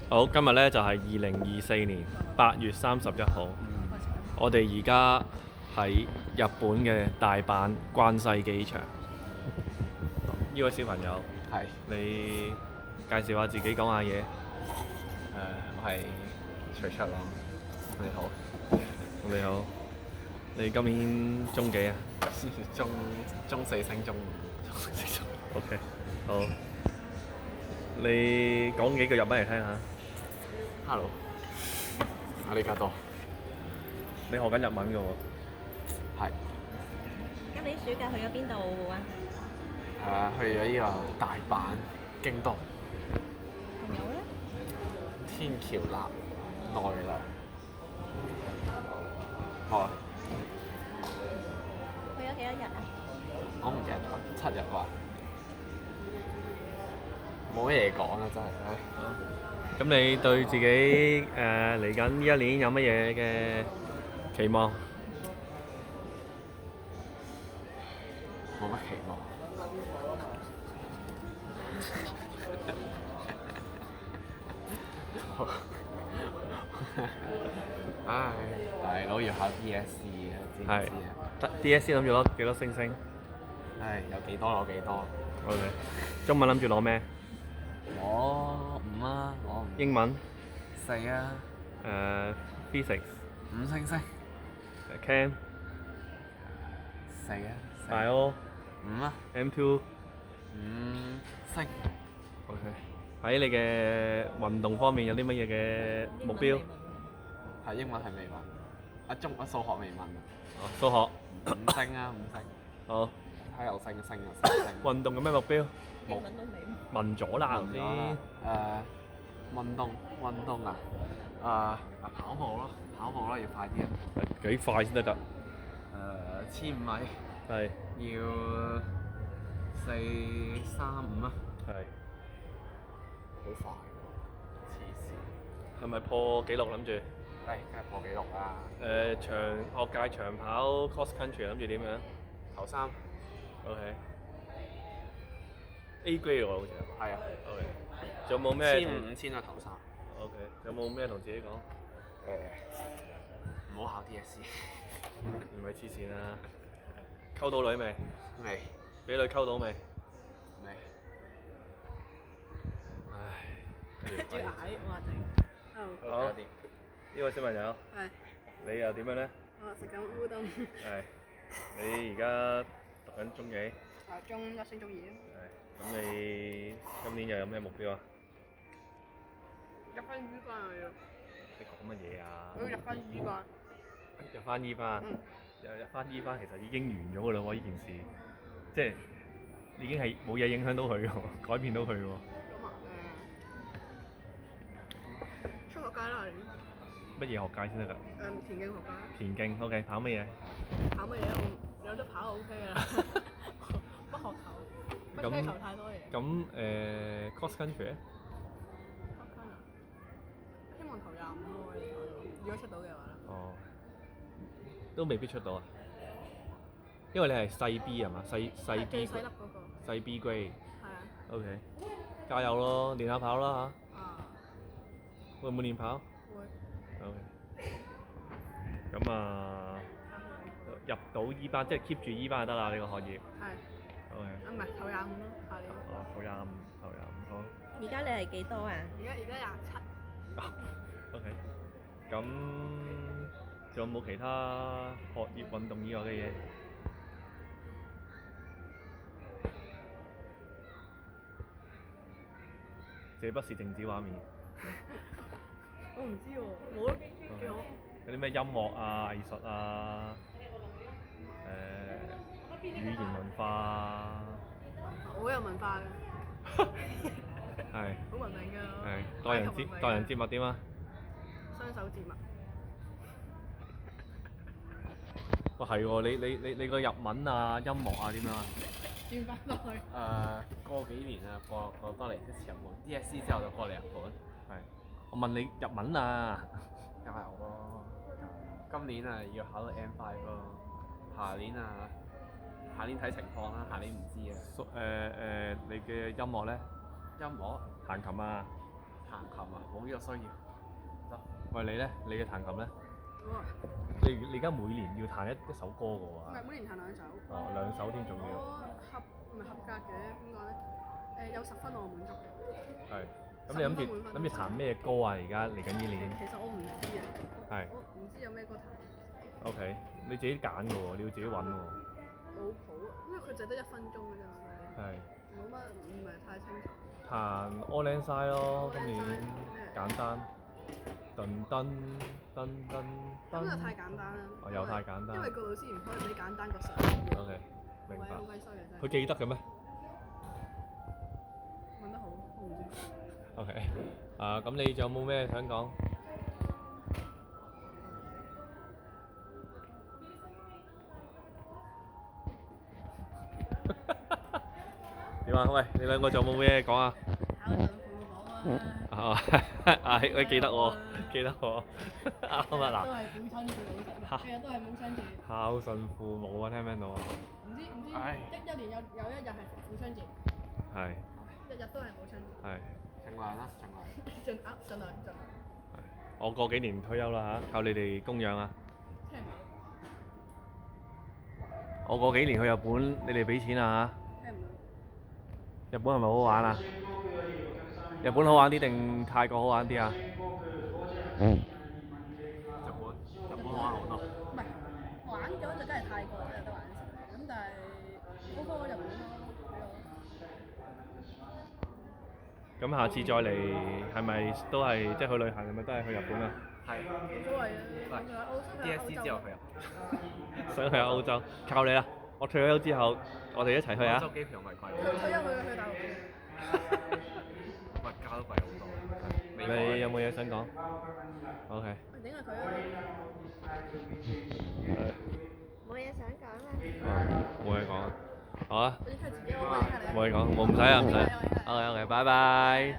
好，今日咧就係2024年8月31號。我哋而家喺日本嘅大阪關西機場。呢位小朋友，係你介紹下自己，講下嘢。我係徐出咯。你好，你好，你今年中幾啊？中四升中五。OK， 好。你講幾句日文嚟聽下。Hello，阿里加多。你學緊日文㗎喎。係。今年暑假去咗邊度啊？去咗呢個大阪、京都、朋友咧？天橋立、奈良。好啊。去咗幾多日啊？我唔記得咗，7日啩。冇乜嘢講啦，真係。咁你對自己嚟緊呢一年有乜嘢嘅期望？冇乜期望。唉，大佬要考 DSE 啊，知唔知啊？DSE 諗住攞幾多星星唉，有幾多攞幾多。 ？OK。中文諗住攞咩？攞5啊，攞5。英文4啊。Physics、 5星星。Chem、 4啊。Bio、 5啊。M2。 5星。OK。喺你嘅運動方面有啲乜嘢嘅目標？係英文係未問，數學未問。數學5星啊，5星。好。睇有星啊，4星。運動有咩目標？英文都未。問咗啦頭先。運動啊，跑步咯，要快啲啊。幾快先得㗎？1500米。係。要435啊。係。好快喎，黐線。係咪破紀錄諗住？梗係破紀錄啦。學界長跑 cross country 諗住點樣？頭3。OK。A grade 喎好似係嘛？係啊。OK。仲有冇咩1500、5000啊頭3。OK。有冇咩同自己講？唔好考 DSE。唔係黐線啦！溝到女未？未。俾女溝到未？未。唉。住矮我話定。好。呢位小朋友。係。你又點樣咧？我食緊烏冬。係。你而家讀緊中幾？中1升中2。係。咁你今年又有咩目標啊？入翻醫班啊要。你講乜嘢啊？我要入翻醫班。入翻醫班。入翻醫班其實已經完咗㗎啦喎！呢件事，即係已經係冇嘢影響到佢喎，改變到佢喎。咁啊出學街啦你。乜嘢學界先得㗎？田徑學街。田徑 OK，跑乜嘢？跑乜嘢？有得跑就 OK 㗎啦。不學球。不追求太多嘢。咁cross country 咧？希望投25咯，如果出到嘅話。哦。都未必出到啊，因為你係細 B 係嘛？細 B。最細粒嗰個。細 B grade。係啊。OK。加油咯，練下跑啦嚇。會唔會練跑？會。OK。咁入到醫班，即係 keep 住醫班就得啦，呢個學業。係。OK。唔係投25咯，下年。投25好。而家你係幾多啊？而家27。OK。咁仲有冇其他學業運動以外嘅嘢？這不是靜止畫面。我唔知喎，冇咯，幾好。有啲咩音樂啊、藝術啊、語言文化啊？好有文化嘅。係。好文明㗎。係。待人接物點啊？雙手接物。哇係喎，你個日文啊、音樂啊點樣啊？轉翻落去。過幾年啊，過多嚟一次日本 DSE 之後就過嚟日本。係。我問你日文啊。加油咯！今年啊要考到 M5 咯，下年睇情況啦，下年唔知啊。你嘅音樂咧？音樂彈琴啊？彈琴啊，冇呢個需要。得，喂，你咧？你嘅彈琴咧？我啊你而家每年要彈一首歌嘅唔喎。係每年彈兩首。哦，兩首添仲要。我唔係合格嘅，點講咧？有10分我滿足嘅。係。咁你諗住彈咩歌啊？而家嚟緊呢年。其實我唔知啊。係。我唔知有咩歌彈。 OK，你自己揀嘅喎，你要自己揾喎。冇譜啊，因為佢就得1分鐘嘅啫嘛，係。冇乜唔係太清楚。彈 All and Side 咯，今年簡單。噔噔噔噔噔。咁就太簡單啦。哦，又太簡單。因為個老師唔可以俾簡單個上。 OK，明白。好鬼衰嘅真係。佢記得嘅咩問得好，我唔知。 ？OK，咁你仲有冇咩想講？點啊？喂，你兩個仲有冇咩講啊？考上父母啊！喂，記得喎，記得喎，啱啊都嗱。係父親節老師，係啊，都係母親節。孝順父母啊，聽唔聽到啊？唔知唉一年有一日係父親節，係日日都係母親節。係。盡量啦，盡量。盡量。我過幾年退休啦嚇，靠你哋供養啊！聽唔我過幾年去日本，你哋俾錢啊到，聽唔到。嚇！日本係咪好好玩啊？日本好玩啲定泰國好玩啲啊？日本好玩好多。唔係玩嘅話就梗係泰國有得玩先，咁但係好過日本咯。咁下次再嚟係咪都係即係去旅行係咪都係去日本啊？係。冇所謂啊，澳洲 DSE 之後去啊。想去下澳洲，靠你啦！我退咗休之後，我哋一齊去啊澳洲！機票咪貴，退休去大陸。物價都貴好多。你有冇嘢想講？OK。點解佢啊？冇嘢想講啦。冇嘢講啊！好啊，你睇自己，我影下你。冇嘢講，我唔使啊，唔使。OK，拜拜。